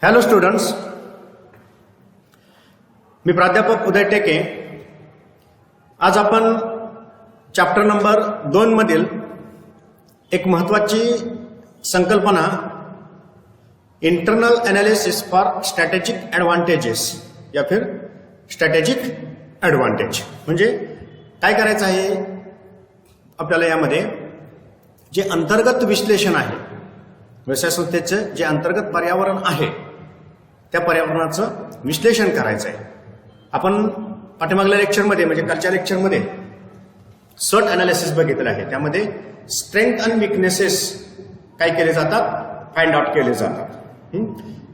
Hello students, मी प्राध्यापक उदय टेके. आज आपण चॅप्टर नंबर 2 मधील एक महत्वाची संकल्पना internal analysis for strategic advantages या फिर स्ट्रॅटेजिक ॲडव्हान्टेज म्हणजे काय करायचं आहे आपल्याला. यामध्ये जे अंतर्गत विश्लेषण आहे, व्यवसाय संस्थेचं जे अंतर्गत पर्यावरण आहे त्या पर्यावरणाचं विश्लेषण करायचं आहे. आपण पाठीमागल्या लेक्चरमध्ये म्हणजे कालच्या लेक्चरमध्ये सर्ट अनालिसिस बघितलं आहे. त्यामध्ये स्ट्रेंथ आणि विकनेसेस काय केले जातात, फाइंड आउट केले जातात.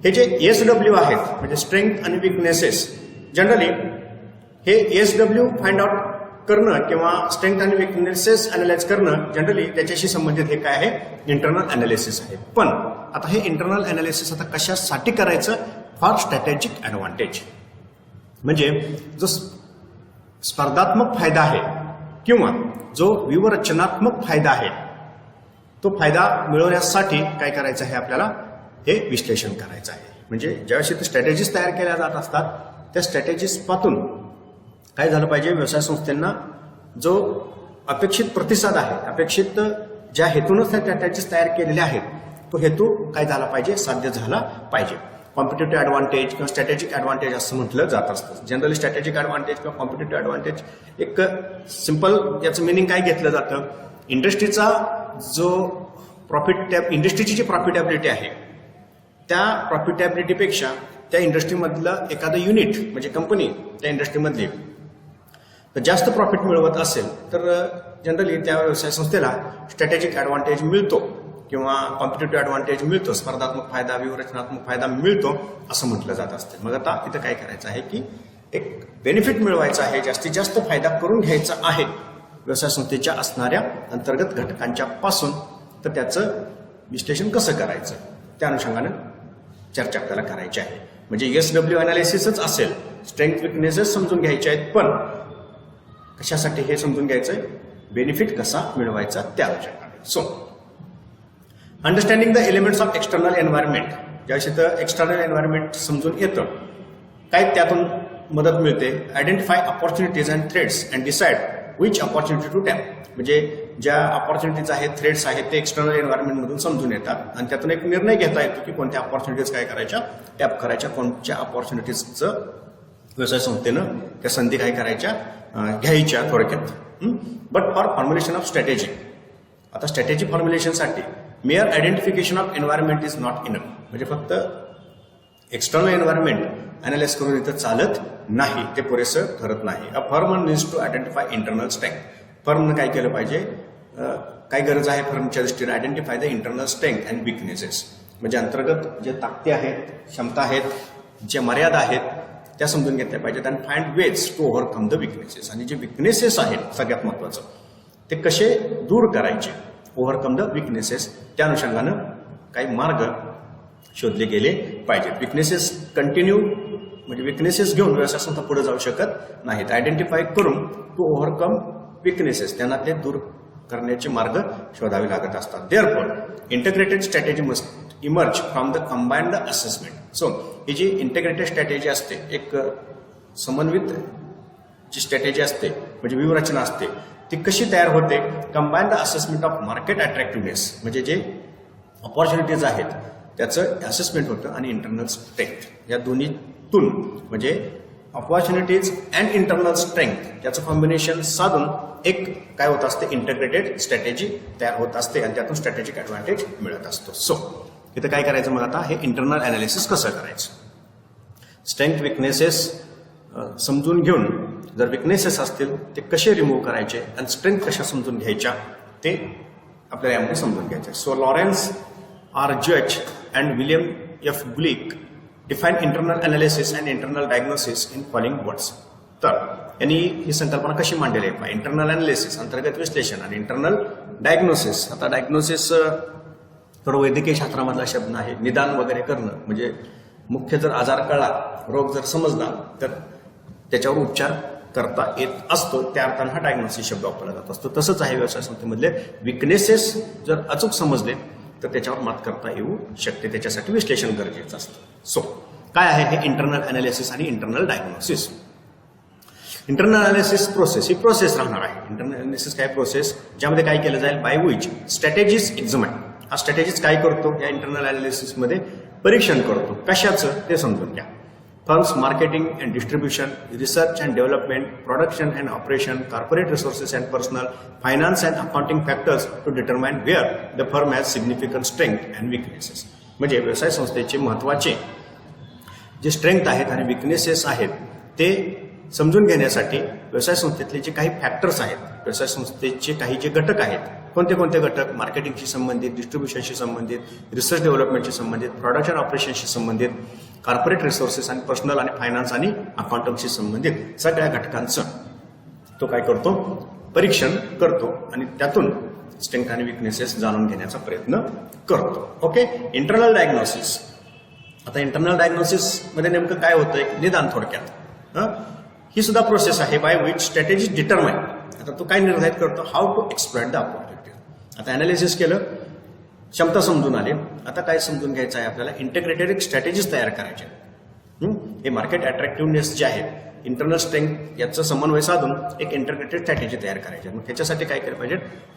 हे जे एसडब्ल्यू आहेत म्हणजे स्ट्रेंथ आणि विकनेसेस, जनरली हे एसडब्ल्यू फाइंड आउट करणं किंवा स्ट्रेंथ आणि विकनेसेस अनालाइज करणं जनरली त्याच्याशी संबंधित हे काय आहे, इंटरनल अनालिसिस आहे. पण आता हे इंटरनल अनालिसिस आता कशासाठी करायचं, फॉर स्ट्रॅटेजिक ॲडव्हान्टेज म्हणजे जो स्पर्धात्मक फायदा आहे किंवा जो व्यूहरचनात्मक फायदा आहे तो फायदा मिळवण्यासाठी काय करायचं आहे, आपल्याला हे विश्लेषण करायचं आहे. म्हणजे ज्यावेळेस इथे स्ट्रॅटेजीज तयार केल्या जात असतात त्या स्ट्रॅटेजीज पासून काय झालं पाहिजे, व्यवसाय संस्थांना जो अपेक्षित प्रतिसाद आहे, अपेक्षित ज्या हेतूनच त्या स्ट्रॅटेजीज तयार केलेल्या आहेत तो हेतू काय झाला पाहिजे, साध्य झाला पाहिजे. कॉम्पिटेटिव्ह ॲडव्हान्टेज किंवा स्ट्रॅटेजिक ॲडव्हान्टेज असं म्हटलं जात असतं. जनरली स्ट्रॅटेजिक ॲडव्हान्टेज किंवा कॉम्पिटेटिव्ह ॲडव्हान्टेज एक सिंपल याचं मिनिंग काय घेतलं जातं, इंडस्ट्रीचा जो इंडस्ट्रीची जी प्रॉफिटेबिलिटी आहे त्या प्रॉफिटेबिलिटीपेक्षा त्या इंडस्ट्रीमधलं एखादं युनिट म्हणजे कंपनी त्या इंडस्ट्रीमधली तर जास्त प्रॉफिट मिळवत असेल तर जनरली त्या व्यवसाय संस्थेला स्ट्रॅटेजिक ॲडव्हान्टेज मिळतो किंवा कॉम्पिटेटिव्ह ॲडव्हान्टेज मिळतो, स्पर्धात्मक फायदा, व्यूहरचनात्मक फायदा मिळतो असं म्हटलं जात असतं. मग आता इथं काय करायचं आहे की एक बेनिफिट मिळवायचा आहे, जास्तीत जास्त फायदा करून घ्यायचा आहे व्यवसाय संस्थेच्या असणाऱ्या अंतर्गत घटकांच्या पासून. तर त्याचं विश्लेषण कसं करायचं त्या अनुषंगानं चर्चा आपल्याला करायची आहे. म्हणजे एसडब्ल्यू अनालिसिसच असेल, स्ट्रेंथ विकनेसेस समजून घ्यायचे आहेत, पण कशासाठी हे समजून घ्यायचंय, बेनिफिट कसा मिळवायचा त्या अनुषंगाने. So understanding the elements of external environment, ज्यावेळेस इथं एक्सटर्नल एन्व्हायरमेंट समजून येतं, काय त्यातून मदत मिळते, identify opportunities and threats and decide which opportunity to tap. म्हणजे ज्या अपॉर्च्युनिटीज आहेत, थ्रेड्स आहेत ते एक्सटर्नल एन्व्हायरमेंटमधून समजून येतात आणि त्यातून एक निर्णय घेता येतो की कोणत्या अपॉर्च्युनिटीज काय करायच्या, टॅप करायच्या, कोणत्या अपॉर्च्युनिटीजचं व्यवसाय संस्थेनं त्या संधी काय करायच्या, घ्यायच्या थोडक्यात. But for formulation of strategy, आता स्ट्रॅटेजी फॉर्म्युलेशनसाठी mere identification of environment is not enough. म्हणजे फक्त एक्सटर्नल एन्व्हायरमेंट अनालाइज करून इथं चालत नाही, ते पुरेसं ठरत नाही. A firm needs to identify internal strength. फर्मनं काय केलं पाहिजे, काय गरज आहे फर्मच्या दृष्टीने, identify the internal strength and weaknesses. म्हणजे अंतर्गत जे ताकदी आहेत, क्षमता आहेत, ज्या मर्यादा आहेत त्या समजून घेतल्या पाहिजेत. And find ways to overcome the weaknesses. आणि जे विकनेसेस आहेत सगळ्यात महत्वाचं ते कसे दूर करायचे, ओव्हरकम द विकनेसेस, त्या अनुषंगानं काही मार्ग शोधले गेले पाहिजेत. विकनेसेस कंटिन्यू म्हणजे विकनेसेस घेऊन व्यवसाय संस्था पुढे जाऊ शकत नाहीत. आयडेंटिफाय करून टू ओव्हरकम विकनेसेस, त्यांना ते दूर करण्याचे मार्ग शोधावे लागत असतात. Therefore integrated strategy must emerge from the combined assessment. So ही जी इंटिग्रेटेड स्ट्रॅटेजी असते, एक समन्वित जी स्ट्रॅटेजी असते म्हणजे व्यूहरचना असते, ती कशी तयार होते, कंबाइंड असेसमेंट ऑफ मार्केट अट्रॅक्टिव्हनेस म्हणजे जे अपॉर्च्युनिटीज आहेत त्याचं असेसमेंट होतं आणि इंटरनल स्ट्रेंथ, या दोन्हीतून म्हणजे अपॉर्च्युनिटीज अँड इंटरनल स्ट्रेंथ याचं कॉम्बिनेशन साधून एक काय होत असते, इंटिग्रेटेड स्ट्रॅटेजी तयार होत असते आणि त्यातून स्ट्रॅटेजिक ॲडव्हान्टेज मिळत असतो. सो इथं काय करायचं, मग आता हे इंटरनल अनालिसिस कसं करायचं, स्ट्रेंथ विकनेसेस समजून घेऊन जर विकनेसेस असतील ते कसे रिमूव्ह करायचे आणि स्ट्रेंथ कशा समजून घ्यायच्या ते आपल्याला यामध्ये समजून घ्यायचं. सो लॉरेन्स आर जज and William F bleak define internal analysis and internal diagnosis in following words. तर यांनी ही संकल्पना कशी मांडलेली आहे, इंटरनल अनालिसिस अंतर्गत विश्लेषण आणि इंटरनल डायग्नोसिस. आता डायग्नोसिस थोडं वैद्यकीय शास्त्रामधला शब्द आहे, निदान वगैरे करणं म्हणजे मुख्य जर आजार कळला, रोग जर समजला तर त्याच्यावर उपचार करता येत असतो, त्या अर्थानं हा डायग्नोसिस शब्द वापरला जात असतो. तसंच आहे व्यवसाय संस्थेमधले विकनेसेस जर अचूक समजले तर त्याच्यावर मात करता येऊ शकते. त्याच्यासाठी विश्लेषण गरजेचं असतं. सो काय आहे हे इंटरनल अनालिसिस आणि internal diagnosis. Internal analysis process ही प्रोसेस राहणार आहे. इंटरनल अनालिसिस काय प्रोसेस, ज्यामध्ये काय केलं जाईल, बाय विच स्ट्रॅटेजीज एक्झामाइन. हा स्ट्रॅटेजीज काय करतो, या इंटरनल अनालिसिसमध्ये परीक्षण करतो. कशाचं ते समजून घ्या. Firms marketing and distribution, research and development, production and operation, corporate resources and personnel, finance and accounting factors to determine where the firm has significant strength and weaknesses. म्हणजे व्यवसाय संस्थेचे महत्वाचे जे स्ट्रेंथ आहेत आणि विकनेसेस आहेत ते समजून घेण्यासाठी व्यवसाय संस्थेतले जे काही फॅक्टर्स आहेत, व्यवसाय संस्थेचे काही जे घटक आहेत, कोणते कोणते घटक, मार्केटिंगशी संबंधित, डिस्ट्रीब्युशनशी संबंधित, रिसर्च डेव्हलपमेंटशी संबंधित, प्रोडक्शन ऑपरेशनशी संबंधित, कॉर्पोरेट रिसोर्सेस आणि पर्सनल आणि फायनान्स आणि अकाउंटंटशी संबंधित सगळ्या घटकांचं तो काय करतो, परीक्षण करतो आणि त्यातून स्ट्रेंथ आणि विकनेसेस जाणून घेण्याचा प्रयत्न करतो. ओके. Internal diagnosis. आता इंटरनल डायग्नोसिस मध्ये नेमकं काय होतं, एक निदान थोडक्यात. ही सुद्धा प्रोसेस आहे बाय विच स्ट्रॅटेजी डिटरमाइन. आता तो काय निर्धारित करतो, how to exploit the opportunity. आता अनालिसिस केलं, क्षमता समजून आली, आता काय समजून घ्यायचं आहे आपल्याला, इंटिग्रेटेड एक स्ट्रॅटेजीज तयार करायचे. हे मार्केट अट्रॅक्टिव्हनेस जे आहे, इंटरनल स्ट्रेंथ याचं समन्वय साधून एक इंटिग्रेटेड स्ट्रॅटेजी तयार करायची. मग त्याच्यासाठी काय केलं पाहिजे,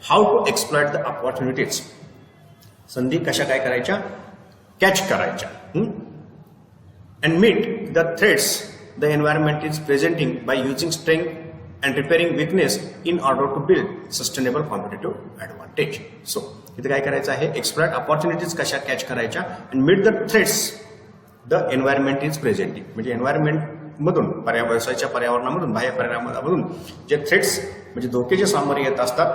how to exploit the opportunities. संधी कशा काय करायच्या, कॅच करायच्या. And meet the threats the environment is presenting by using strength and repairing weakness in order to build sustainable competitive advantage. So इथे काय करायचं आहे, एक्सप्लॉइट ऑपॉर्च्युनिटीज कशा कॅच करायच्या, and meet the threats the environment is presenting. म्हणजे environment मधून, व्यवसायाच्या पर्यावरणामधून, बाह्य पर्यावरणामधून जे थ्रेट्स म्हणजे धोके जे सामोरे येत असतात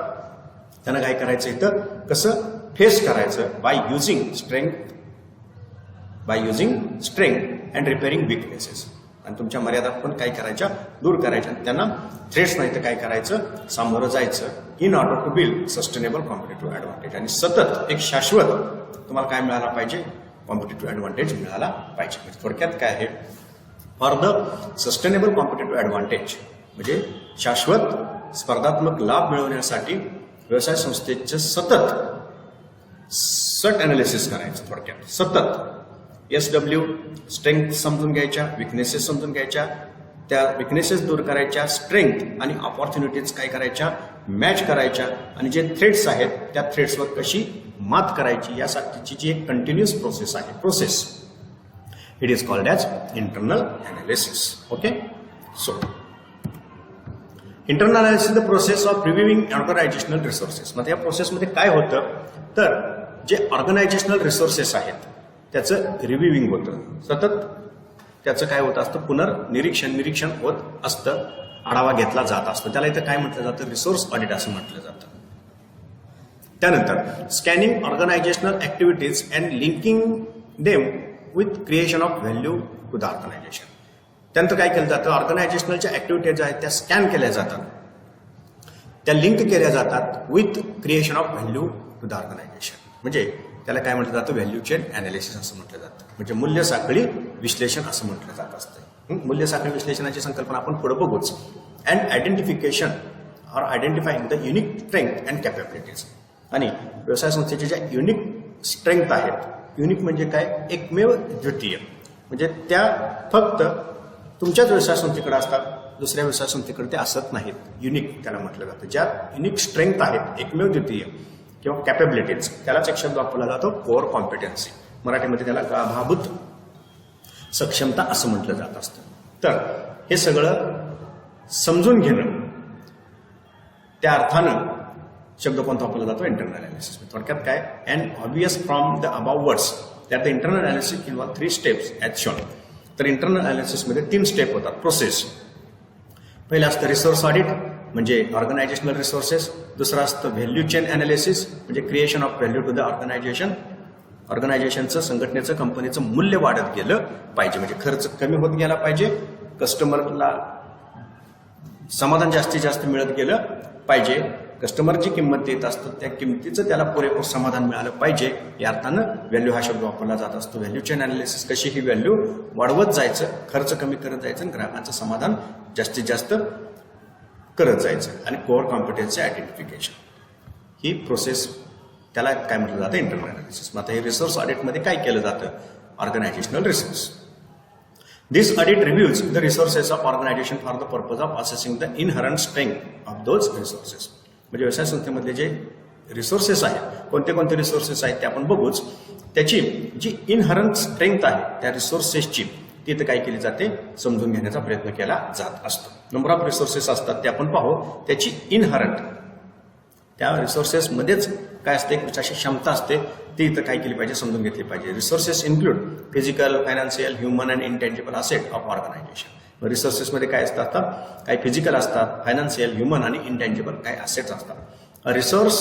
त्यांना काय करायचं, इथं कसं फेस करायचं, by using strength and repairing weaknesses. आणि तुमच्या मर्यादा पण काय करायच्या, दूर करायच्या, त्यांना थ्रेट्स नाही तर काय करायचं, सामोरं जायचं. In order to build sustainable competitive advantage. आणि सतत एक शाश्वत तुम्हाला काय मिळाला पाहिजे, कॉम्पिटेटिव्ह ऍडव्हान्टेज मिळाला पाहिजे. म्हणजे थोडक्यात काय आहे, for the sustainable competitive advantage म्हणजे शाश्वत स्पर्धात्मक लाभ मिळवण्यासाठी व्यवसाय संस्थेचं सट अनालिसिस करायचं. थोडक्यात सतत SW स्ट्रेंथ समजून घ्यायच्या, विकनेसेस समजून घ्यायच्या, त्या विकनेसेस दूर करायच्या, स्ट्रेंथ आणि ऑपॉर्च्युनिटीज काय करायच्या, मॅच करायच्या, आणि जे थ्रेट्स आहेत त्या थ्रेट्सवर कशी मात करायची यासाठीची जी एक कंटिन्युअस प्रोसेस आहे, process it is called as internal analysis. Okay. So internal analysis the process of reviewing organisational resources. मग या प्रोसेसमध्ये काय होतं, तर जे ऑर्गनायझेशनल रिसोर्सेस आहेत त्याचं रिव्ह्यूइंग होतं, सतत त्याचं काय होत असतं, निरीक्षण होत असतं, आढावा घेतला जात असतो. त्याला इथं काय म्हटलं जातं, रिसोर्स ऑडिट असं म्हटलं जातं. त्यानंतर scanning organisational activities and linking them with creation of value to the organisation. त्यानंतर काय केलं जातं, ऑर्गनायझेशनलच्या ऍक्टिव्हिटीज आहेत त्या स्कॅन केल्या जातात, त्या लिंक केल्या जातात with creation of value to the organisation. म्हणजे त्याला काय म्हटलं जातं, व्हॅल्यू चेन अनालिसिस असं म्हटलं जातं. म्हणजे मूल्य साखळी विश्लेषण असं म्हटलं जात असतं. मूल्य साखळी विश्लेषणाची संकल्पना आपण पुढे बघूच. And identification or identifying the unique strength and capabilities. आणि व्यवसाय संस्थेचे ज्या युनिक स्ट्रेंथ आहेत, युनिक म्हणजे काय, एकमेव द्वितीय, म्हणजे त्या फक्त तुमच्याच व्यवसाय संस्थेकडे असतात, दुसऱ्या व्यवसाय संस्थेकडे ते असत नाहीत. युनिक त्याला म्हटलं जातं. ज्या युनिक स्ट्रेंथ आहेत, एकमेव द्वितीय किंवा कॅपेबिलिटीज, त्यालाच एक शब्द वापरला जातो कोअर कॉम्पिटन्सी. मराठीमध्ये त्याला गाभाभूत सक्षमता असं म्हटलं जात असतं. तर हे सगळं समजून घेणं, त्या अर्थानं शब्द कोणता वापरला जातो, इंटरनल अनालिसिस. थोडक्यात काय, and obvious from the above words that the internal analysis involve 3 steps as shown. तर इंटरनल अनालिसिसमध्ये 3 स्टेप होतात, प्रोसेस. पहिलं असतं रिसोर्स ऑडिट म्हणजे ऑर्गनायझेशनल रिसोर्सेस. दुसरं असतं व्हॅल्यू चेन अनालिसिस म्हणजे creation of value to the organisation. ऑर्गनायझेशनचं, संघटनेचं, कंपनीचं मूल्य वाढत गेलं पाहिजे, म्हणजे खर्च कमी होत गेला पाहिजे, कस्टमरला समाधान जास्तीत जास्त मिळत गेलं पाहिजे, कस्टमर जी किंमत देत असतो त्या किंमतीचं त्याला पुरेपूर समाधान मिळालं पाहिजे. या अर्थानं व्हॅल्यू हा शब्द वापरला जात असतो. व्हॅल्यू चेन अनालिसिस कशी ही व्हॅल्यू वाढवत जायचं, खर्च कमी करत जायचं आणि ग्राहकांचं समाधान जास्तीत जास्त करत जायचं. आणि कोअर कॉम्पिटन्सी आयडेंटिफिकेशन ही प्रोसेस त्याला काय म्हटलं जातं, इंटरनल अनालिसिस. मग आता हे रिसोर्स ऑडिटमध्ये काय केलं जातं, organisational resource. This audit reviews the resources of organization for the purpose of assessing the inherent strength of those resources. म्हणजे व्यवसाय संस्थेमधले जे रिसोर्सेस आहेत, कोणते कोणते रिसोर्सेस आहेत ते आपण बघूच. त्याची जी इनहरंट स्ट्रेंथ आहे त्या रिसोर्सेसची ती इथं काय केली जाते, समजून घेण्याचा प्रयत्न केला जात असतो. नंबर ऑफ रिसोर्सेस असतात ते आपण पाहू. त्याची इनहरंट त्या रिसोर्सेसमध्येच काय असते, एक विशिष्ट क्षमता असते, ती इथं काय केली पाहिजे, समजून घेतली पाहिजे. Resources include physical, financial, human and intangible asset of organisation. रिसोर्सेसमध्ये काय असतात, काही फिजिकल असतात, फायनान्शियल, ह्युमन आणि इंटेंजिबल काही असेट्स असतात. Resource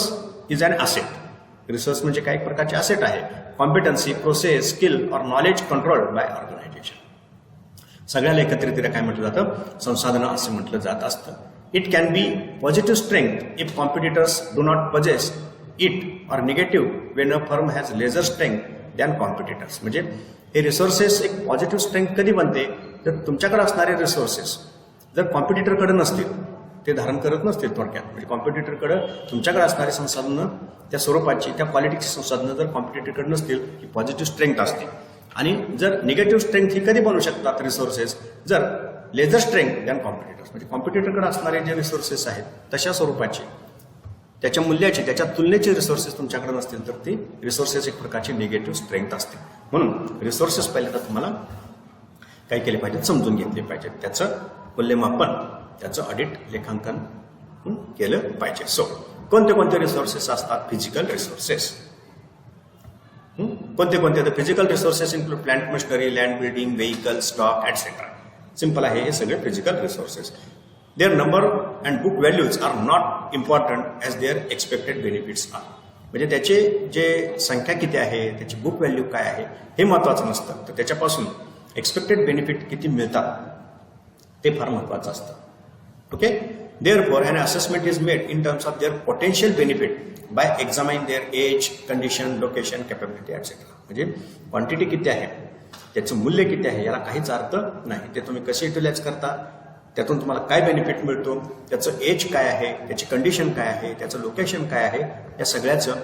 is an asset. Resource म्हणजे काही प्रकारचे असेट आहे. कॉम्पिटन्सी, प्रोसेस, स्किल और नॉलेज कंट्रोल्ड बाय ऑर्गनायझेशन. सगळ्याला एकत्रितरित्या काय म्हटलं जातं, संसाधनं असे म्हटलं जात असतं. It can be positive strength if competitors do not possess it, or negative when a firm has lesser strength than competitors. म्हणजे हे रिसोर्सेस एक पॉझिटिव्ह स्ट्रेंथ कधी बनते, तर तुमच्याकडे असणारे रिसोर्सेस जर कॉम्पिटिटरकडे नसतील, ते धारण करत नसतील थोडक्यात. म्हणजे कॉम्पिटिटरकडे तुमच्याकडे असणारी संसाधनं त्या स्वरूपाची, त्या क्वालिटीची संसाधनं जर कॉम्पिटिटरकडे नसतील, ही पॉझिटिव्ह स्ट्रेंथ असते. आणि जर निगेटिव्ह स्ट्रेंथ ही कधी बनू शकतात रिसोर्सेस, जर लेझर स्ट्रेंथ दॅन कॉम्पिटिटर्स. म्हणजे कॉम्पिटिटरकडे असणारे जे रिसोर्सेस आहेत तशा स्वरूपाचे, त्याच्या मूल्याचे, त्याच्या तुलनेचे रिसोर्सेस तुमच्याकडे नसतील, तर ती रिसोर्सेस एक प्रकारची निगेटिव्ह स्ट्रेंथ असते. म्हणून रिसोर्सेस पहिले तर तुम्हाला काय केले पाहिजे, समजून घेतले पाहिजे. त्याचं मूल्यमापन, त्याचं ऑडिट, लेखांकन केलं पाहिजे. सो कोणते कोणते रिसोर्सेस असतात, फिजिकल रिसोर्सेस. कोणते कोणते, तर physical resources include plant machinery, land building, vehicle, stock etcetera. Simple आहे, हे सगळे physical resources. Their number and book values are not important as their expected benefits are. म्हणजे त्याचे जे संख्या किती आहे, त्याची बुक व्हॅल्यू काय आहे हे महत्वाचं नसतं, तर त्याच्यापासून एक्सपेक्टेड बेनिफिट किती मिळतात ते फार महत्वाचं असतं. Okay. Therefore an assessment is made in terms of their potential benefit by examine their age, condition, location, capability etcetera. म्हणजे क्वांटिटी किती आहे, त्याचं मूल्य किती आहे, याला काहीच अर्थ नाही. ते तुम्ही कसे युटिलाइज करता, त्यातून तुम्हाला काय बेनिफिट मिळतो, त्याचं एज काय आहे, त्याची कंडिशन काय आहे, त्याचं लोकेशन काय आहे, या सगळ्याचं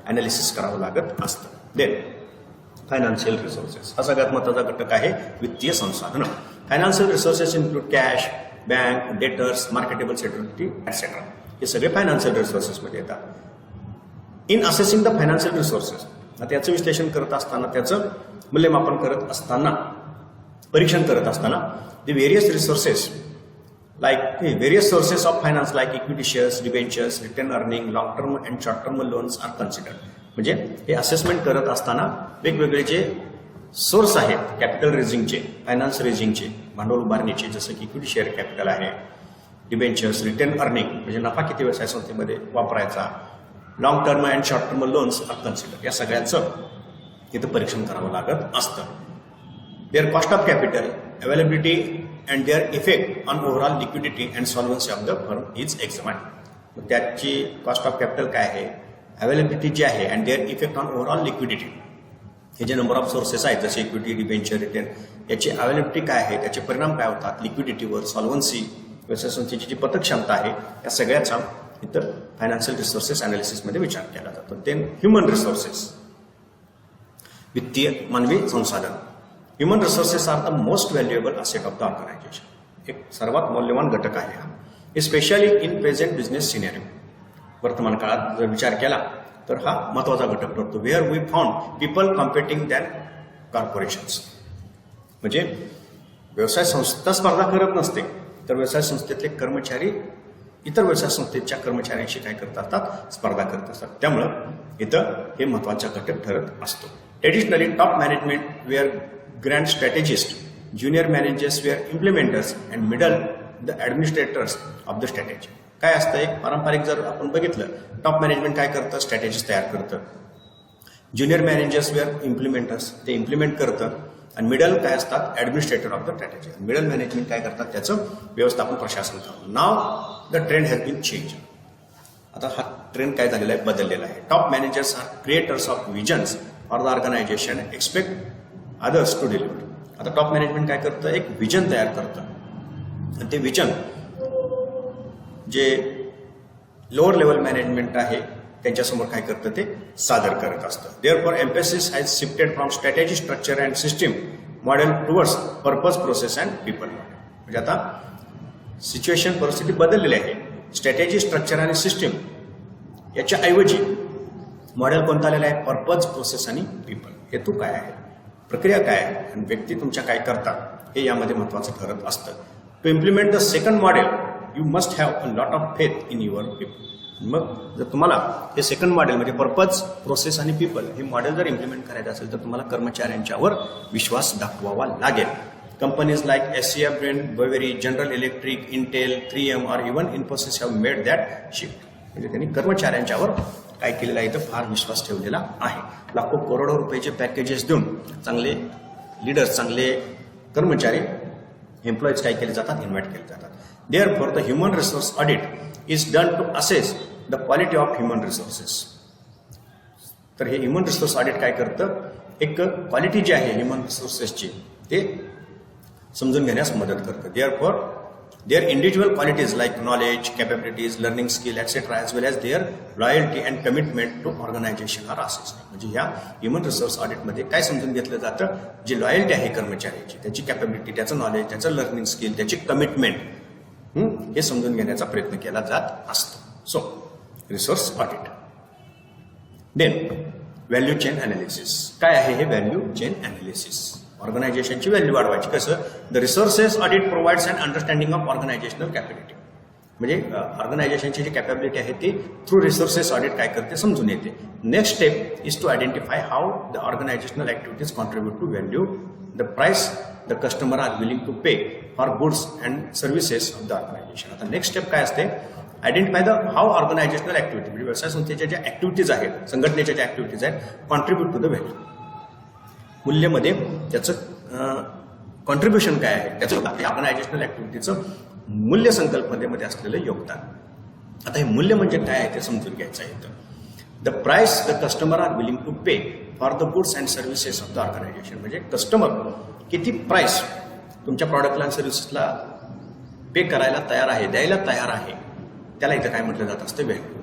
अनालिसिस करावं लागत असतं. देन फायनान्शियल रिसोर्सेस हा सगळ्यात महत्त्वाचा घटक आहे, वित्तीय संसाधनं. Financial resources include cash, bank, debtors, marketable security etcetera. हे सगळे फायनान्शियल रिसोर्सेसमध्ये येतात. In assessing the financial resources, त्याचं विश्लेषण करत असताना, त्याचं मूल्यमापन करत असताना, परीक्षण करत असताना, the various resources like various sources of finance like equity shares, debentures, retained earning, long term and short term loans are considered. म्हणजे हे असेसमेंट करत असताना वेगवेगळे जे सोर्स आहेत कॅपिटल रेझिंगचे, फायनान्स रेझिंगचे, भांडवल उभारणीचे, जसं की इक्विटी शेअर कॅपिटल आहे, डिबेंचर्स, रिटेन अर्निंग म्हणजे नफा किती व्यवसाय संस्थेमध्ये वापरायचा, long term and short term loans are consider. या सगळ्यांचं इथं परीक्षण करावं लागत असतं. Their cost of capital, availability and their effect on overall liquidity and solvency of the firm is examined. त्याची कॉस्ट ऑफ कॅपिटल काय आहे, अवेलेबिलिटी जी आहे, and their effect on overall liquidity. हे जे नंबर ऑफ सोर्सेस आहेत जसे equity, debenture, retain, याची अवेलेबिलिटी काय आहे, त्याचे परिणाम काय होतात लिक्विडिटीवर, सॉल्व्हन्सी, व्यवसाय संस्थेची जी पतक क्षमता आहे, या सगळ्याचा इथं फायनान्शियल रिसोर्सेस अनालिसिसमध्ये विचार केला जातो. देन ह्युमन रिसोर्सेस, वित्तीय मानवी संसाधन. Human resources are the most valuable asset of the organisation. एक सर्वात मौल्यवान घटक आहे हा, specially in present business scenario. वर्तमान काळात जर विचार केला तर हा महत्वाचा घटक ठरतो. Where we found people competing than corporations. म्हणजे व्यवसाय संस्था स्पर्धा करत नसते, तर व्यवसाय संस्थेतले कर्मचारी इतर व्यवसाय संस्थेच्या कर्मचाऱ्यांशी काय करत असतात, स्पर्धा करत असतात. त्यामुळं इथं हे महत्वाचा घटक ठरत असतो. Traditionally top management were grand strategist, junior managers were implementers and middle the administrators of the strategy. काय असतं, एक पारंपरिक जर आपण बघितलं, टॉप मॅनेजमेंट काय करतं, स्ट्रॅटेजीज तयार करतं. ज्युनियर मॅनेजर्स वेअर इम्प्लिमेंटर्स, ते इम्प्लिमेंट करतं. आणि मिडल काय असतात, administrator of the strategy. Middle management काय करतात, त्याचं व्यवस्थापन, प्रशासन करतं. Now the trend has been change. आता हा ट्रेंड काय झालेला आहे, बदललेला आहे. Top managers are creators of visions for the organisation and expect others to deliver. आता टॉप मॅनेजमेंट काय करतं, एक विजन तयार करतं. आणि ते विजन जे लोअर लेवल मॅनेजमेंट आहे त्यांच्यासमोर काय करतं, ते सादर करत असतं. Therefore emphasis has shifted from strategy structure and system model towards purpose process and people model. म्हणजे आता सिच्युएशन परिस्थिती बदललेली आहे. स्ट्रॅटेजी स्ट्रक्चर आणि सिस्टीम याच्या ऐवजी मॉडेल कोणतं आलेलं आहे? पर्पज प्रोसेस आणि पीपल. हेतू काय आहे, प्रक्रिया काय आहे आणि व्यक्ती तुमच्या काय करतात हे यामध्ये महत्वाचं ठरत असतं. To implement the second model you must have a lot of faith in your people. मग जर तुम्हाला हे सेकंड मॉडेल म्हणजे पर्पज प्रोसेस आणि पीपल हे मॉडेल जर इम्प्लिमेंट करायचं असेल तर तुम्हाला कर्मचाऱ्यांच्यावर विश्वास दाखवावा लागेल. Companies like SCF, Burberry, General Electric, Intel, 3M और even Infosys have made that shift. म्हणजे त्यांनी कर्मचाऱ्यांच्यावर काय केलेलं आहे तर फार विश्वास ठेवलेला आहे. लाखो करोडो रुपयाचे पॅकेजेस देऊन चांगले लीडर्स, चांगले कर्मचारी, एम्प्लॉईज काय केले जातात? इन्व्हाइट केले जातात. Therefore the human resource audit is done to assess the quality of human resources. तर हे ह्युमन रिसोर्स ऑडिट काय करतं? एक क्वालिटी जी आहे ह्युमन रिसोर्सेसची ते समजून घेण्यास मदत करतं. Therefore their individual qualities like knowledge, capabilities, learning skill etcetera as well as their loyalty and commitment to organisation are assess. म्हणजे ह्या ह्युमन रिसोर्स ऑडिटमध्ये काय समजून घेतलं जातं? जी लॉयल्टी आहे कर्मचाऱ्याची, त्याची कॅपेबिलिटी, त्याचं नॉलेज, त्याचं लर्निंग स्किल, त्याची कमिटमेंट हे समजून घेण्याचा प्रयत्न केला जात असतो. So resource audit. Then value chain analysis. काय आहे हे व्हॅल्यू चेन अनालिसिस? ऑर्गनायझेशनची व्हॅल्यू वाढवायची. कसं? The resources audit provides and understanding of organisational capability. म्हणजे ऑर्गनायझेशनची जी कॅपॅबिलिटी आहे ती थ्रू रिसोर्सेस ऑडिट काय करते समजून येते. Next step is to identify how the organisational activities contribute to value, the price the customer are willing to pay for goods and services of the organisation. आता next step काय असते? Identify the how organisational activity म्हणजे व्यवसाय संस्थेच्या ज्या activities आहेत, संघटनेच्या ज्या ऍक्टिव्हिटीज आहेत, कॉन्ट्रीब्यूट टू द व्हॅल्यू. मूल्यमध्ये त्याचं कॉन्ट्रीब्युशन काय आहे, त्याचं ऑर्गनायझेशनल ऍक्टिव्हिटीचं मूल्य संकल्पनेमध्ये असलेलं योगदान. आता हे मूल्य म्हणजे काय आहे ते समजून घ्यायचं आहे. The price the customer are willing to pay for the goods and services of the organisation. म्हणजे कस्टमर किती प्राइस तुमच्या प्रॉडक्टला आणि सर्व्हिसेसला पे करायला तयार आहे, द्यायला तयार आहे, त्याला इथं काय म्हटलं जात असतं? व्हॅल्यू.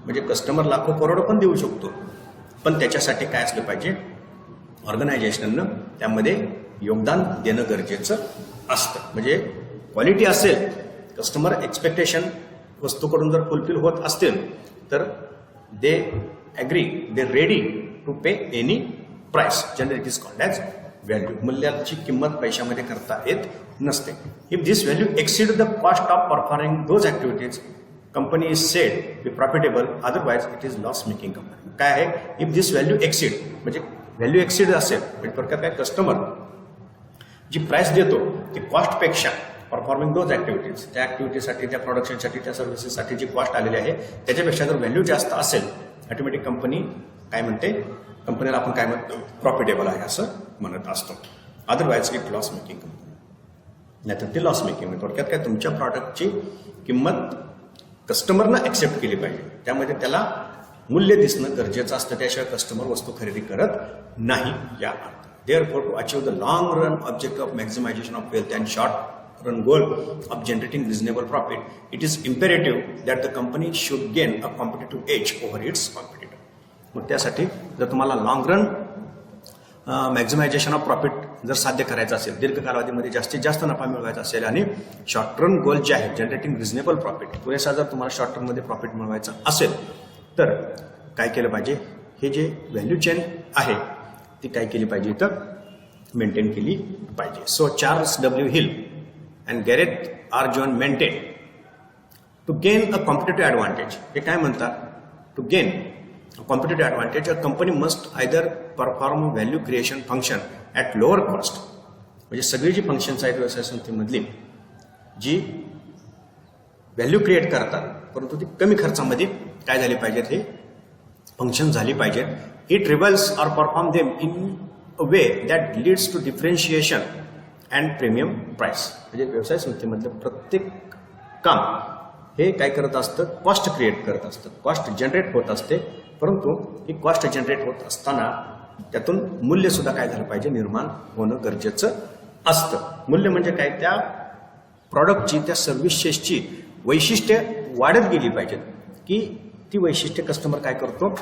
म्हणजे कस्टमर लाखो करोडो पण देऊ शकतो, पण त्याच्यासाठी काय असलं पाहिजे? ऑर्गनायझेशननं त्यामध्ये योगदान देणं गरजेचं असतं. म्हणजे क्वालिटी असेल, कस्टमर एक्सपेक्टेशन वस्तूकडून जर फुलफिल होत असतील तर they agree, they ready to pay any price. Generally it is called as value. मूल्याची किंमत पैशामध्ये करता येत नसते. If this value exceed the cost of performing those activities company is said be profitable, otherwise it is loss making company. काय आहे? If this value exceed म्हणजे value exceed असेल म्हणजे थोडक्यात काय? कस्टमर जी प्राइस देतो ती कॉस्टपेक्षा परफॉर्मिंग दोज ॲक्टिव्हिटीज, त्या ॲक्टिव्हिटीसाठी, त्या प्रोडक्शनसाठी, त्या सर्व्हिसेससाठी जी कॉस्ट आलेली आहे त्याच्यापेक्षा जर व्हॅल्यू जास्त असेल, ऑटोमॅटिक कंपनी काय म्हणते? कंपनीला आपण काय म्हणतो? प्रॉफिटेबल आहे असं म्हणत असतो. Otherwise it loss making company. नाहीतर ते लॉस मेकिंग. थोडक्यात काय? तुमच्या प्रॉडक्टची किंमत कस्टमरनं ऍक्सेप्ट केली पाहिजे, त्यामध्ये त्याला मूल्य दिसणं गरजेचं असतं, त्याशिवाय कस्टमर वस्तू खरेदी करत नाही. या therefore to achieve the long run objective of maximisation of wealth and short run goal of generating reasonable profit, it is imperative that the company should gain a competitive edge over its competitor. मग त्यासाठी जर तुम्हाला long run maximisation of profit जर साध्य करायचं असेल, दीर्घ कालावधीमध्ये जास्तीत जास्त नफा मिळवायचा असेल आणि शॉर्ट टर्म गोल जे आहे जनरेटिंग रिझनेबल प्रॉफिट, पुरेसा जर तुम्हाला शॉर्ट टर्ममध्ये प्रॉफिट मिळवायचं असेल तर काय केलं पाहिजे? हे जे व्हॅल्यू चेन आहे ती काय केली पाहिजे? तर मेंटेन केली पाहिजे. So Charles W Hill and Gareth R John maintain to gain a competitive advantage. हे काय म्हणतात? To gain competitive advantage a company must either perform value creation function at lower cost. म्हणजे सगळी जी फंक्शन्स आहेत व्यवसाय संस्थेमधली जी value create करतात परंतु ती कमी खर्चामध्ये काय झाली पाहिजेत? हे फंक्शन झाली पाहिजेत. It rivals or perform them in a way that leads to differentiation and premium price. म्हणजे व्यवसाय संस्थेमधलं प्रत्येक काम हे काय करत असतं? कॉस्ट क्रिएट करत असतं, कॉस्ट जनरेट होत असते. परंतु ही कॉस्ट जनरेट होत असताना त्यातून मूल्य सुद्धा काय झालं पाहिजे? निर्माण होणं गरजेचं असतं. मूल्य म्हणजे काय? त्या प्रॉडक्टची, त्या सर्व्हिसेसची वैशिष्ट्य वाढत गेली पाहिजेत की ती वैशिष्ट्य कस्टमर काय करतो?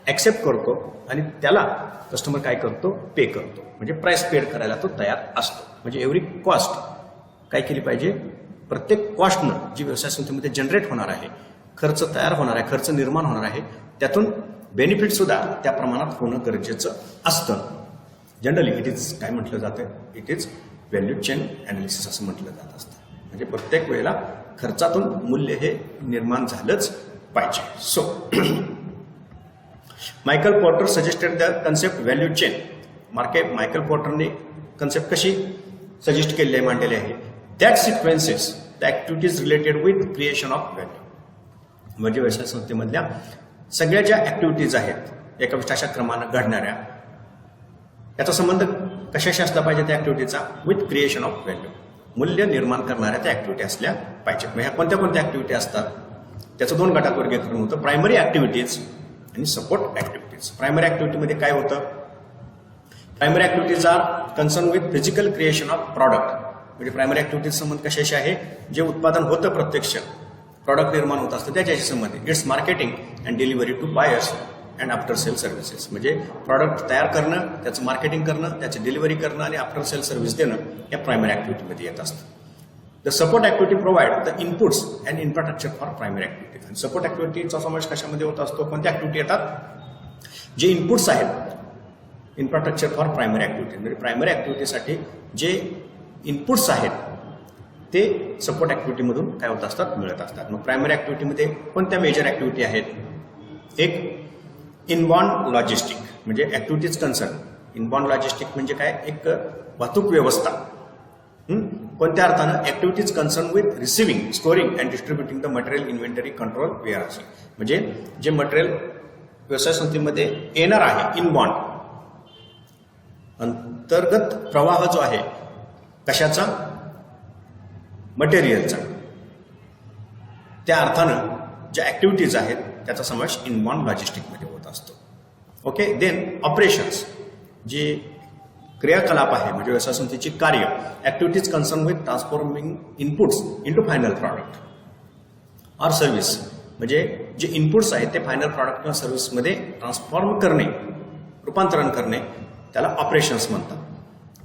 ॲक्सेप्ट करतो आणि त्याला कस्टमर काय करतो, पे करतो. म्हणजे प्राइस पेड करायला तो तयार असतो. म्हणजे एव्हरी कॉस्ट काय केली पाहिजे, प्रत्येक कॉस्टनं जी व्यवसाय संस्थेमध्ये जनरेट होणार आहे, खर्च तयार होणार आहे, खर्च निर्माण होणार आहे, त्यातून बेनिफिट सुद्धा त्या प्रमाणात होणं गरजेचं असतं. जनरली इट इज काय म्हटलं जातं, it is value chain analysis असं म्हटलं जात असतं. म्हणजे प्रत्येक वेळेला खर्चातून मूल्य हे निर्माण झालंच पाहिजे. So Michael Porter suggested the concept value chain. Michael पोर्टरने कन्सेप्ट कशी सजेस्ट केलेली आहे, मांडलेली आहे, that sequences the activities related with creation of value. म्हणजे व्यवसाय संस्थेमधल्या सगळ्या ज्या ॲक्टिव्हिटीज आहेत एका विशिष्ट क्रमानं घडणाऱ्या, याचा संबंध कशाशी असला पाहिजे त्या ॲक्टिव्हिटीचा, विथ क्रिएशन ऑफ व्हॅल्यू, मूल्य निर्माण करणाऱ्या त्या ॲक्टिव्हिटी असल्या पाहिजेत. मग ह्या कोणत्या कोणत्या ॲक्टिव्हिटी असतात, त्याचं 2 गटात वर्गीकरण होतं, प्रायमरी ॲक्टिव्हिटीज आणि सपोर्ट ॲक्टिव्हिटीज. प्रायमरी ॲक्टिव्हिटीमध्ये काय होतं, primary activities are concern with physical creation of product. म्हणजे प्रायमरी ॲक्टिव्हिटीज संबंध कशाशी आहे, जे उत्पादन होतं, प्रत्यक्ष प्रॉडक्ट निर्माण होत असतं त्याच्याशी संबंधित. It's marketing and delivery to buyers and after sale services. म्हणजे प्रॉडक्ट तयार करणं, त्याचं मार्केटिंग करणं, त्याची डिलिव्हरी करणं आणि आफ्टर सेल सर्व्हिस देणं या प्रायमरी ॲक्टिव्हिटीमध्ये येत असतं. The support activity provide the inputs and infrastructure for primary activities. आणि सपोर्ट ॲक्टिव्हिटीचा समावेश कशामध्ये होत असतो, कोणत्या ॲक्टिव्हिटी येतात, जे इनपुट्स आहेत, इन्फ्रास्ट्रक्चर फॉर प्रायमरी ॲक्टिव्हिटी. म्हणजे प्रायमरी ॲक्टिव्हिटीसाठी जे इनपुट्स आहेत ते सपोर्ट ॲक्टिव्हिटीमधून काय होत असतात, मिळत असतात. मग प्रायमरी ॲक्टिव्हिटीमध्ये कोणत्या मेजर ॲक्टिव्हिटी आहेत, एक इनबाउंड लॉजिस्टिक, म्हणजे ॲक्टिव्हिटीज कन्सर्न. इनबाउंड लॉजिस्टिक म्हणजे काय, एक वाहतूक व्यवस्था. कोणत्या अर्थानं, activities concern with receiving, storing and distributing the material inventory control warehousing. म्हणजे जे मटेरियल व्यवसाय संस्थेमध्ये येणार आहे, इनबाउंड अंतर्गत प्रवाह जो आहे कशाचा, मटेरियलचा, त्या अर्थानं ज्या ॲक्टिव्हिटीज आहेत त्याचा समावेश इनबाउंड लॉजिस्टिकमध्ये होत असतो. ओके. देन ऑपरेशन्स, जे क्रियाकलाप आहे म्हणजे व्यवसाय संस्थेची कार्य, activities concern with transforming inputs into final product or service. म्हणजे जे इनपुट्स आहेत ते फायनल प्रॉडक्ट किंवा सर्व्हिसमध्ये ट्रान्सफॉर्म करणे, रूपांतरण करणे, त्याला ऑपरेशन्स म्हणतात.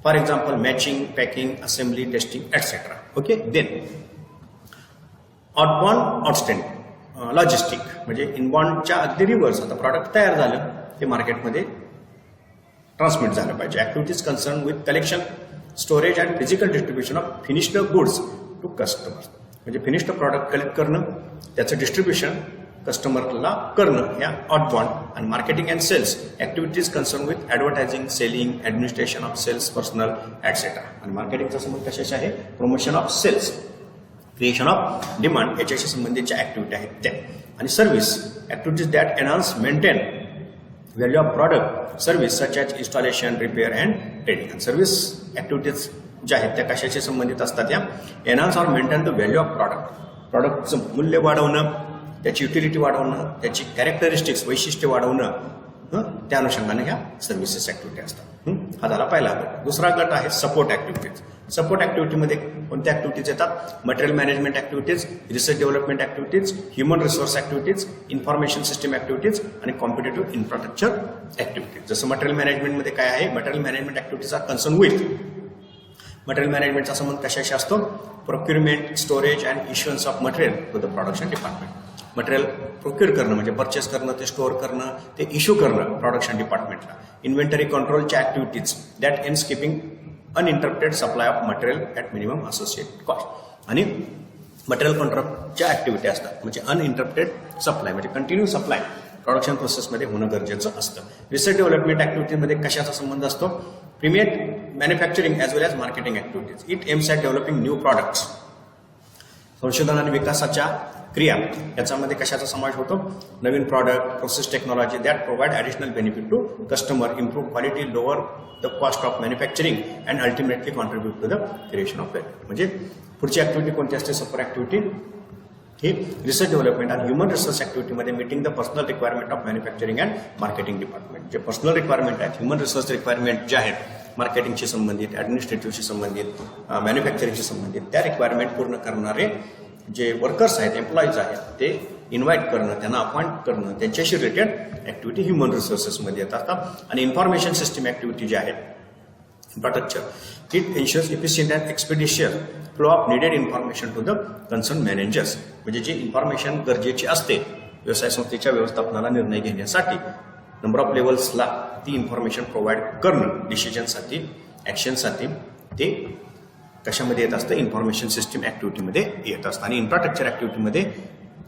For example matching, packing, assembly, testing etcetera. Okay. Then outbound outstand logistic, म्हणजे इनबाउंडच्या अगदी रिव्हर्स, आता प्रॉडक्ट तयार झालं ते मार्केटमध्ये ट्रान्समिट झालं पाहिजे. Activities concern with collection, storage and physical distribution of finished goods to customers. म्हणजे फिनिश्ड प्रॉडक्ट कलेक्ट करणं, त्याचं डिस्ट्रीब्युशन कस्टमरला करणं, या आउटबाउंड. आणि marketing and sales activities concern with advertising, selling, administration of sales personal etcetera. आणि मार्केटिंगचा संबंध कशाशी आहे, promotion of sales, creation of demand, याच्याशी संबंधितच्या ॲक्टिव्हिटी आहेत त्या. आणि service activities that enhance, maintain value of product service such as installation, repair and trading. आणि सर्व्हिस ॲक्टिव्हिटीज ज्या आहेत त्या कशाशी संबंधित असतात, या enhance or maintain the value of product, प्रॉडक्टचं मूल्य वाढवणं, त्याची युटिलिटी वाढवणं, त्याची कॅरेक्टरिस्टिक्स, वैशिष्ट्य वाढवणं, त्या अनुषंगाने ह्या सर्व्हिसेस ॲक्टिव्हिटी असतात. हा झाला पहिला गट. दुसरा गट आहे सपोर्ट ॲक्टिव्हिटीज. सपोर्ट ॲक्टिव्हिटीमध्ये कोणत्या ॲक्टिव्हिटीज येतात, material management activities, research development activities, human resource activities, information system activities आणि कॉम्पिटेटिव्ह इन्फ्रास्ट्रक्चर ॲक्टिव्हिटीज. जसं मटेरियल मॅनेजमेंटमध्ये काय आहे, मटेरियल मॅनेजमेंट ॲक्टिव्हिटीजचा कन्सर्न विथ, मटेरियल मॅनेजमेंटचा संबंध कशाशी असतो, procurement, storage and issuance of material to the production department. Material procure करणं म्हणजे परचेस करणं, ते स्टोअर करणं, ते इश्यू करणं प्रोडक्शन डिपार्टमेंटला. इन्व्हेंटरी कंट्रोलच्या activities that aims keeping uninterrupted supply of material at minimum associate cost. आणि मटेरियल कंट्रोलच्या ॲक्टिव्हिटी असतात, म्हणजे अनइंटरप्टेड सप्लाय म्हणजे कंटिन्यू सप्लाय प्रोडक्शन प्रोसेसमध्ये होणं गरजेचं असतं. रिसर्च डेव्हलपमेंट ॲक्टिव्हिटीमध्ये कशाचा संबंध असतो, प्रीमियट manufacturing as well as marketing activities. It aims at developing new products. संशोधन आणि विकासाच्या क्रिया याच्यामध्ये कशाचा समावेश होतो, नवीन product, process technology that provide additional benefit to customer, improve quality, lower the cost of manufacturing and ultimately contribute to the creation of value. म्हणजे पुढची ॲक्टिव्हिटी कोणती असते, सपोर्ट ॲक्टिव्हिटी ही रिसर्च डेव्हलपमेंट आणि ह्युमन रिसोर्स ॲक्टिव्हिटीमध्ये meeting the personal requirement of manufacturing and marketing department. जे personal requirement आहेत, human resource requirement ज्या आहेत, मार्केटिंगशी संबंधित, ॲडमिनिस्ट्रेटिव्हशी संबंधित, मॅन्युफॅक्चरिंगशी संबंधित, त्या रिक्वायरमेंट पूर्ण करणारे जे वर्कर्स आहेत, एम्प्लॉईज आहेत, ते इन्व्हाइट करणं, त्यांना अपॉइंट करणं, त्यांच्याशी रिलेटेड ऍक्टिव्हिटी ह्युमन रिसोर्सेसमध्ये येत असतात. आणि इन्फॉर्मेशन सिस्टीम ऍक्टिव्हिटी जी आहे infrastructure, it ensures efficient and expeditious flow of needed information to the concern managers. म्हणजे जी इन्फॉर्मेशन गरजेची असते व्यवसाय संस्थेच्या व्यवस्थापनाला निर्णय घेण्यासाठी, नंबर ऑफ लेवल्सला ती इन्फॉर्मेशन प्रोव्हाइड करणं डिसिजनसाठी, ॲक्शनसाठी, ते कशामध्ये येत असतं, इन्फॉर्मेशन सिस्टीम ऍक्टिव्हिटीमध्ये येत असतं. आणि इन्फ्रास्ट्रक्चर ऍक्टिव्हिटीमध्ये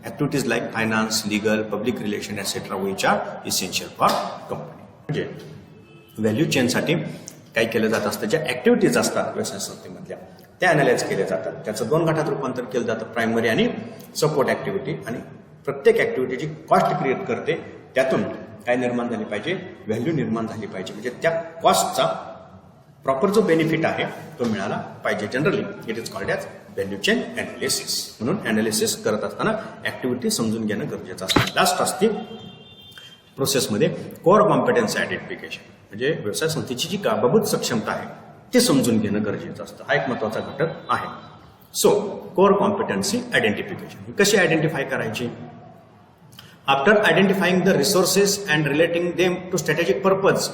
activities like finance, legal, public relation etcetera which are essential for company. म्हणजे व्हॅल्यू चेनसाठी काय केलं जात असतं, ज्या ऍक्टिव्हिटीज असतात व्यवसाय संस्थेमधल्या त्या अनालाइज केल्या जातात. त्याचं 2 गटात रूपांतर केलं जातं, प्रायमरी आणि सपोर्ट ऍक्टिव्हिटी. आणि प्रत्येक ऍक्टिव्हिटीची कॉस्ट क्रिएट करते, त्यातून काय निर्माण झाली पाहिजे, व्हॅल्यू निर्माण झाली पाहिजे. म्हणजे त्या कॉस्टचा प्रॉपर जो बेनिफिट आहे तो मिळाला पाहिजे. Generally it is called as value chain analysis. म्हणून अनालिसिस करत असताना ऍक्टिव्हिटी समजून घेणं गरजेचं असतं. लास्ट असते प्रोसेसमध्ये कोअर कॉम्पिटन्सी आयडेंटिफिकेशन. म्हणजे व्यवसाय संस्थेची जी गाबाभूत सक्षमता आहे ते समजून घेणं गरजेचं असतं. हा एक महत्वाचा घटक आहे. सो कोअर कॉम्पिटन्सी आयडेंटिफिकेशन कशी आयडेंटिफाय करायची? After identifying the resources and relating them to strategic purpose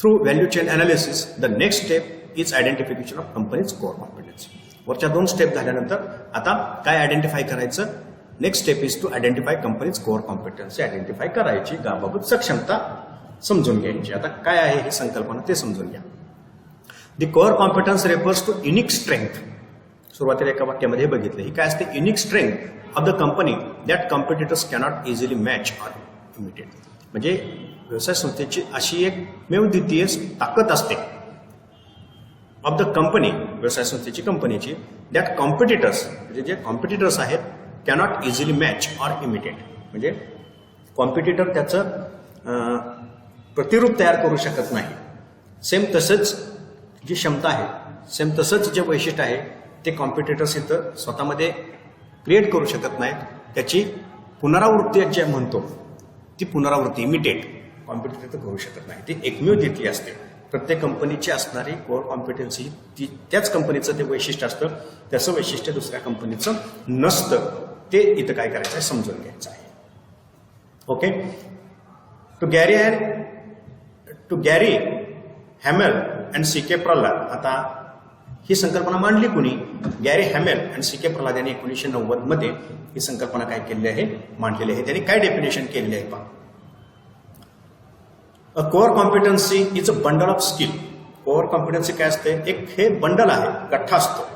through value chain analysis, the next step is identification of company's core competency. वरच्या 2 स्टेप झाल्यानंतर आता काय आयडेंटिफाय करायचं? Next step is to identify company's core competency. Identify करायची, गाबाभूत सक्षमता समजून घ्यायची. आता काय आहे ही संकल्पना ते समजून घ्या. The core competence refers to unique strength. सुरुवातीला एका वाक्यामध्ये बघितलं, ही काय असते? Unique strength of the company that competitors cannot easily match or imitate. म्हणजे व्यवसाय संस्थेची अशी एक मेवद्वितीय ताकद असते ऑफ द कंपनी, व्यवसाय संस्थेची, कंपनीची, दॅट कॉम्पिटिटर्स, म्हणजे जे कॉम्पिटिटर्स आहेत, cannot easily match or imitate. म्हणजे कॉम्पिटिटर त्याचं प्रतिरूप तयार करू शकत नाही. सेम तसंच जी क्षमता आहे, सेम तसंच जे वैशिष्ट्य आहे ते कॉम्पिटिटर्स इथं स्वतःमध्ये क्रिएट करू शकत नाहीत. त्याची पुनरावृत्ती जे म्हणतो ती पुनरावृत्ती, इमिटेट, कॉम्पिटिटर करू शकत नाही. ती एकमेव तिथली असते. प्रत्येक कंपनीची असणारी कोअर कॉम्पिटन्सी ती त्याच कंपनीचं ते वैशिष्ट्य असतं, त्याचं वैशिष्ट्य दुसऱ्या कंपनीचं नसतं. ते इथं काय करायचं आहे, समजून घ्यायचं आहे. Okay. To Gary Hamel and C K. Prahalad. आता ही संकल्पना मांडली कुणी? Gary Hamel and C K. Prahalad यांनी 1990 मध्ये ही संकल्पना काय केलेली आहे, मांडलेली आहे. त्यांनी काय डेफिनेशन केलेली आहे पहा. A core competency is a bundle of skill. Core competency काय असते? एक हे बंडल आहे, गठ्ठा असतो.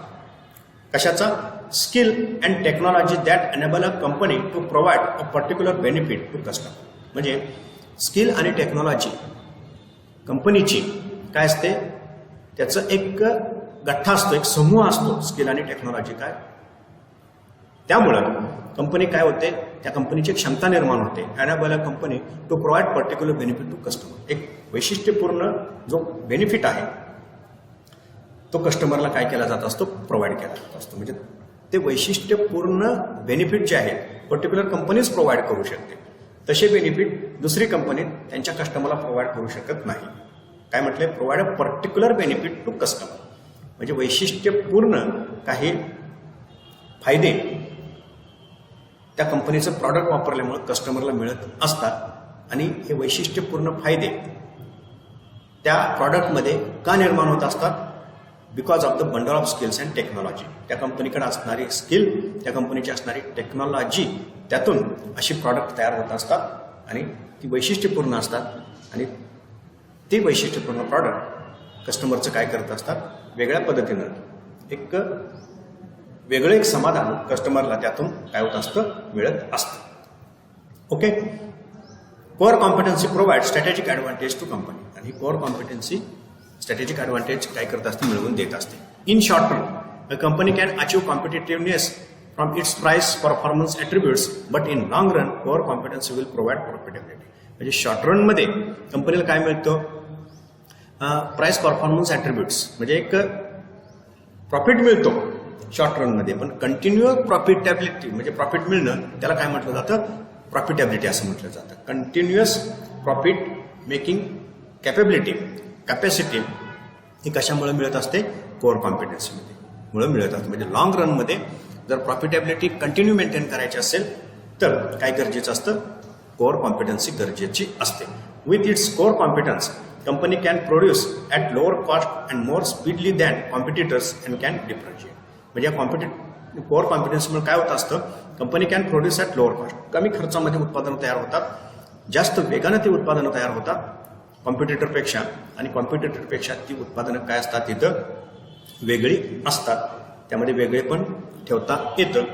कशाचा? Skill and technology that enable a company to provide a particular benefit to customer. म्हणजे स्किल आणि टेक्नॉलॉजी कंपनीची काय असते, त्याचं एक गठ्ठा असतो, एक समूह असतो, स्किल आणि टेक्नॉलॉजी काय. त्यामुळं कंपनी काय होते, त्या कंपनीची क्षमता निर्माण होते. Enable a company to provide particular benefit to customer. एक वैशिष्ट्यपूर्ण जो बेनिफिट आहे तो कस्टमरला काय केला जात असतो, प्रोव्हाइड केला जात असतो. म्हणजे ते वैशिष्ट्यपूर्ण बेनिफिट जे आहेत पर्टिक्युलर कंपनीच प्रोव्हाइड करू शकते. तसे बेनिफिट दुसरी कंपनी त्यांच्या कस्टमरला प्रोव्हाइड करू शकत नाही. काय म्हटले? Provide a particular benefit to customer. म्हणजे वैशिष्ट्यपूर्ण काही फायदे त्या कंपनीचं प्रॉडक्ट वापरल्यामुळे कस्टमरला मिळत असतात. आणि हे वैशिष्ट्यपूर्ण फायदे त्या प्रॉडक्टमध्ये का निर्माण होत असतात? Because of the bundle of skills and technology. त्या कंपनीकडे असणारी स्किल, त्या कंपनीची असणारी टेक्नॉलॉजी, त्यातून अशी प्रॉडक्ट तयार होत असतात आणि ती वैशिष्ट्यपूर्ण असतात. आणि ती वैशिष्ट्यपूर्ण प्रॉडक्ट कस्टमरचं काय करत असतात, वेगळ्या पद्धतीनं एक वेगळं एक समाधान कस्टमरला त्यातून काय होत असतं, मिळत असतं. Okay. Core competency provide strategic advantage to company. आणि ही कोअर कॉम्पिटन्सी स्ट्रॅटेजिक ॲडव्हान्टेज काय करत असते, मिळवून देत असते. In short term a company can achieve competitiveness from its price performance attributes, but in long run core competency will provide profitability. म्हणजे short रनमध्ये कंपनीला काय मिळतं, प्राइस परफॉर्मन्स ॲट्रिब्यूट्स, म्हणजे एक प्रॉफिट मिळतो शॉर्ट रनमध्ये. पण कंटिन्युअस प्रॉफिटेबिलिटी म्हणजे प्रॉफिट मिळणं, त्याला काय म्हटलं जातं, प्रॉफिटेबिलिटी असं म्हटलं जातं. Continuous profit making capability, capacity ही कशामुळे मिळत असते, कोअर कॉम्पिटन्सीमुळे मिळत असते. म्हणजे लॉंग रनमध्ये जर प्रॉफिटेबिलिटी कंटिन्यू मेंटेन करायची असेल तर काय गरजेचं असतं, कोर कॉम्पिटन्सी गरजेची असते. With its core competence company can produce at lower cost and more speedily than competitors and can differentiate. म्हणजे कोर कॉम्पिटन्सीमुळे काय होत असतं, company can produce at lower cost, कमी खर्चामध्ये उत्पादनं तयार होतात, जास्त वेगानं ती उत्पादनं तयार होतात कॉम्पिटिटरपेक्षा, आणि कॉम्पिटिटरपेक्षा ती उत्पादनं काय असतात तिथं वेगळी असतात, त्यामध्ये वेगळे पण ठेवता येतं.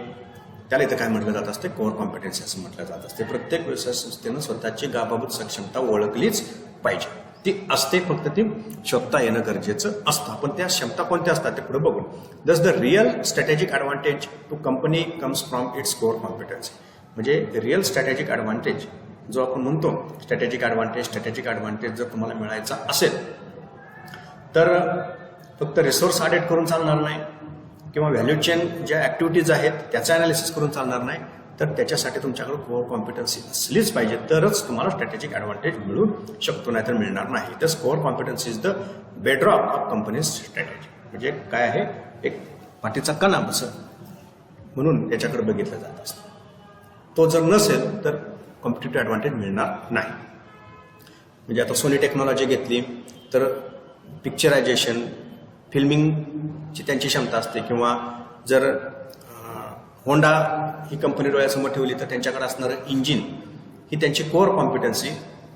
त्याला इथं काय म्हटलं जात असते, कोर कॉम्पिटन्सी असं म्हटलं जात असते. प्रत्येक व्यवसाय संस्थेनं स्वतःची गावाभूत सक्षमता ओळखलीच पाहिजे. ती असते, फक्त ती शोधता येणं गरजेचं असतं. आपण त्या क्षमता कोणत्या असतात ते पुढे बघू. Thus the real strategic advantage to company comes from its core competency. म्हणजे रिअल स्ट्रॅटेजिक ॲडव्हान्टेज जो आपण म्हणतो, स्ट्रॅटेजिक ॲडव्हान्टेज जर तुम्हाला मिळायचा असेल तर फक्त रिसोर्स ऑडिट करून चालणार नाही, किंवा व्हॅल्यू चेन ज्या ॲक्टिव्हिटीज आहेत त्याचं ॲनालिसिस करून चालणार नाही, तर त्याच्यासाठी तुमच्याकडे कोर कॉम्पिटन्सी असलीच पाहिजे, तरच तुम्हाला स्ट्रॅटेजिक ॲडव्हान्टेज मिळू शकतो, नाहीतर मिळणार नाही. तर core competency is the bedrock of companies strategy. म्हणजे काय आहे, एक पाठीचा कणा बस म्हणून त्याच्याकडे बघितलं जात असतं. तो जर नसेल तर कॉम्पिटिटिव्ह ॲडव्हान्टेज मिळणार नाही. म्हणजे आता सोनी टेक्नॉलॉजी घेतली तर पिक्चरायझेशन, फिल्मिंगची त्यांची क्षमता असते, किंवा जर होंडा ही कंपनी डोळ्यासमोर ठेवली तर त्यांच्याकडे असणारं इंजिन ही त्यांची कोर कॉम्पिटन्सी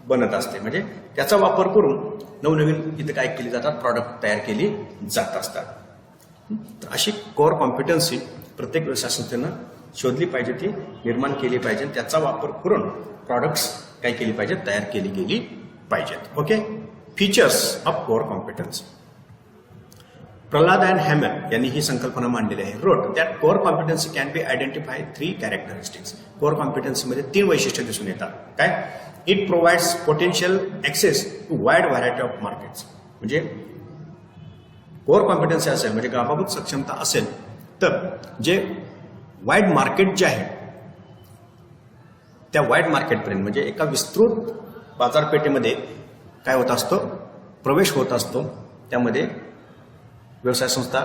बनत असते. म्हणजे त्याचा वापर करून नवनवीन इथं काय केली जातात, प्रॉडक्ट तयार केली जात असतात. तर अशी कोर कॉम्पिटन्सी प्रत्येक व्यवसाय संस्थेनं शोधली पाहिजे, ती निर्माण केली पाहिजे, त्याचा वापर करून प्रॉडक्ट्स काय केली पाहिजेत, तयार केली गेली पाहिजेत. Okay. Features of core competency. Prahalad and Hamel यांनी ही संकल्पना मांडलेली आहे. Wrote that core competency can be identify 3 characteristics. Core कॉम्पिटन्सीमध्ये 3 वैशिष्ट्य दिसून येतात. काय? It provides potential access to wide variety of markets. म्हणजे कोर कॉम्पिटन्सी असेल, म्हणजे गावाभूत सक्षमता असेल, तर जे वाईड मार्केट जे आहे त्या वाईड मार्केटपर्यंत, म्हणजे एका विस्तृत बाजारपेठेमध्ये काय होत असतो, प्रवेश होत असतो, त्यामध्ये व्यवसाय संस्था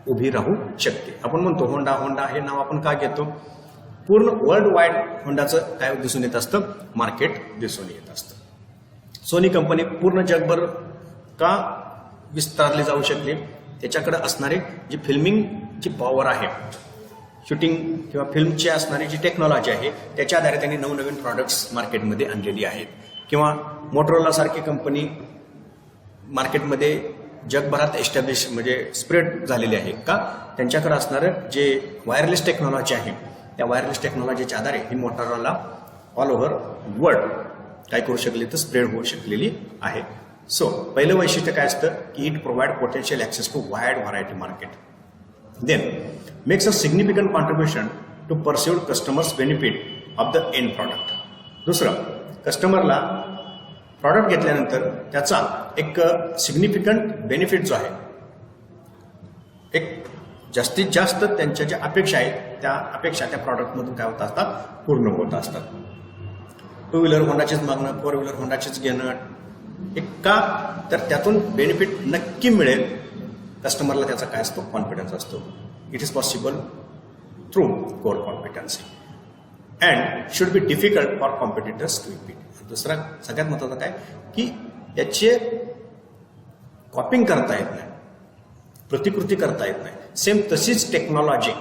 उभी राहू शकते. आपण म्हणतो होंडा हे नाव आपण का घेतो, पूर्ण वर्ल्ड वाईड होंडाचं काय दिसून येत असतं, मार्केट दिसून येत असतं. सोनी कंपनी पूर्ण जगभर का विस्तारली जाऊ शकली, त्याच्याकडे असणारी जी फिल्मिंगची पॉवर आहे, शूटिंग किंवा फिल्मची असणारी जी टेक्नॉलॉजी आहे, त्याच्या आधारे त्यांनी नवनवीन प्रॉडक्ट्स मार्केटमध्ये आणलेली आहेत. किंवा मोटोरोला सारखी कंपनी मार्केटमध्ये जगभरात एस्टॅब्लिश म्हणजे स्प्रेड झालेली आहे का, त्यांच्याकडे असणारं जे वायरलेस टेक्नॉलॉजी आहे, त्या वायरलेस टेक्नॉलॉजीच्या आधारे ही मोटोरोला ऑल ओव्हर वर्ल्ड काय करू शकली, तर स्प्रेड होऊ शकलेली आहे. सो पहिलं वैशिष्ट्य काय असतं की it provide potential access to wide variety market. Then makes a significant contribution to perceived customers benefit of the end product. दुसरं, कस्टमरला प्रॉडक्ट घेतल्यानंतर त्याचा एक सिग्निफिकंट बेनिफिट जो आहे, एक जास्तीत जास्त त्यांच्या ज्या अपेक्षा आहेत त्या अपेक्षा त्या प्रॉडक्टमधून काय होत असतात, पूर्ण होत असतात. 2 व्हीलर होंडाचीच मागणं, 4 व्हीलर होंडाचीच घेणं, एक का, तर त्यातून बेनिफिट नक्की मिळेल. कस्टमरला त्याचा काय असतो, कॉन्फिडन्स असतो. It is possible through core competency and should be difficult for competitors to imitate. दुसरा सगळ्यात महत्त्वाचं काय की याचे कॉपिंग करता येत नाही, प्रतिकृती करता येत नाही. सेम तशीच टेक्नॉलॉजी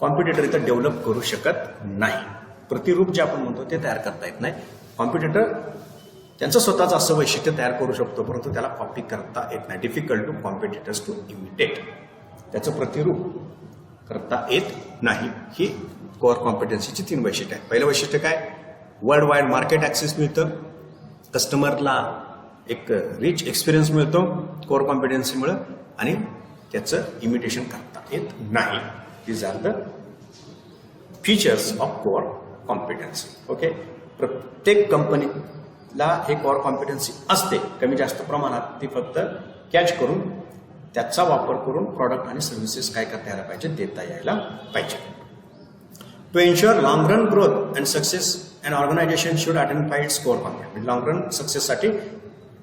कॉम्पिटिटर इथं डेव्हलप करू शकत नाही. प्रतिरूप जे आपण म्हणतो ते तयार करता येत नाही. कॉम्पिटिटर त्यांचं स्वतःचं असं वैशिष्ट्य तयार करू शकतो, परंतु त्याला कॉपी करता येत नाही. Difficult to competitors to imitate. त्याचं प्रतिरूप करता येत नाही. ही कोर कॉम्पिटन्सीची 3 वैशिष्ट्य आहे. पहिलं वैशिष्ट्य काय, वर्ल्ड वाईड मार्केट ॲक्सेस मिळतं, कस्टमरला एक रिच एक्सपिरियन्स मिळतो कोर कॉम्पिटन्सीमुळं, आणि त्याचं इमिटेशन करता येत नाही. These are the features of core competency. Okay. प्रत्येक कंपनीला हे कोर कॉम्पिटन्सी असते, कमी जास्त प्रमाणात. ती फक्त कॅच करून त्याचा वापर करून प्रॉडक्ट आणि सर्व्हिसेस काय करता यायला पाहिजे, देता यायला पाहिजे. To ensure long run growth and success an organization should identify its core competence. Long run सक्सेससाठी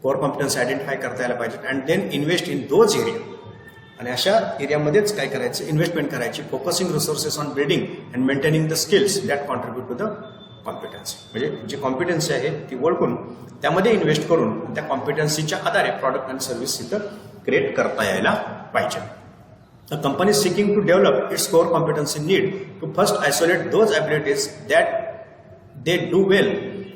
कोर कॉम्पिटन्सी आयडेंटिफाय करता यायला पाहिजे, and then invest in those area आणि अशा एरियामध्येच काय करायचं, इन्व्हेस्टमेंट करायची, focusing resources on building and maintaining the skills that contribute to the competency. म्हणजे जी कॉम्पिटन्सी आहे ती ओळखून त्यामध्ये इन्व्हेस्ट करून त्या कॉम्पिटन्सीच्या आधारे प्रॉडक्ट आणि सर्व्हिस इथं क्रिएट करता यायला पाहिजे. A company seeking to develop its core competency need to first isolate those abilities that they do well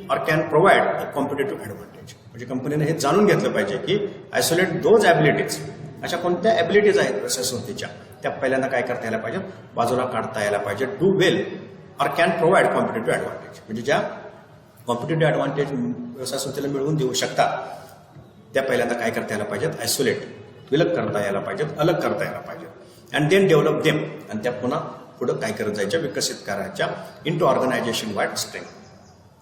or can provide a competitive advantage. म्हणजे कंपनीने हे जाणून घेतलं पाहिजे की आयसोलेट दोज ॲबिलिटीज, अशा कोणत्या ॲबिलिटीज आहेत व्यवसाय संस्थेच्या त्या पहिल्यांदा काय करता यायला पाहिजे, बाजूला काढता यायला पाहिजे. Do well or can provide competitive advantage, म्हणजे ज्या कॉम्पिटेटिव्ह ॲडव्हान्टेज व्यवसाय संस्थेला मिळवून देऊ शकतात त्या पहिल्यांदा काय करता यायला पाहिजेत, आयसोलेट, विलग करता यायला पाहिजेत, अलग करता यायला पाहिजे. अँड देन डेव्हलप देम, आणि त्या पुन्हा पुढं काय करत जायच्या, विकसित करायच्या इंटू ऑर्गनायझेशन वाईड स्ट्रेंथ.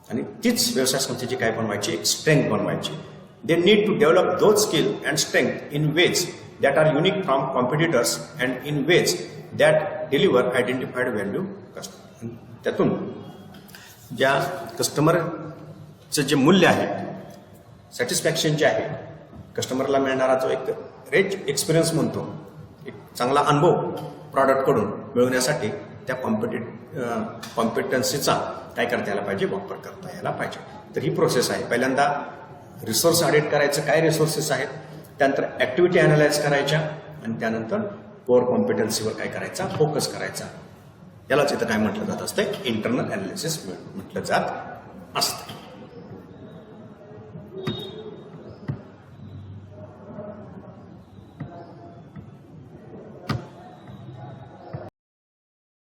आणि तीच व्यवसाय संस्थेची काय बनवायची, एक स्ट्रेंथ बनवायची. They need to develop those skill and strength in ways that are unique from competitors and in ways that deliver identified value customer. त्यातून ज्या कस्टमरचं जे मूल्य आहे, सॅटिस्फॅक्शन जे आहे, कस्टमरला मिळणारा जो एक रिच एक्सपिरियन्स म्हणतो, एक चांगला अनुभव प्रॉडक्टकडून मिळवण्यासाठी त्या कॉम्पिटन्सीचा काय करता यायला पाहिजे, वापर करता यायला पाहिजे. तर ही प्रोसेस आहे. पहिल्यांदा रिसोर्स ऑडिट करायचं, काय रिसोर्सेस आहेत, त्यानंतर ॲक्टिव्हिटी अनालाइज करायच्या, आणि त्यानंतर कोर कॉम्पिटन्सीवर काय करायचा, फोकस करायचा. यालाच इथं काय म्हटलं जात असतं, इंटरनल अनालिसिस म्हटलं जात असतं.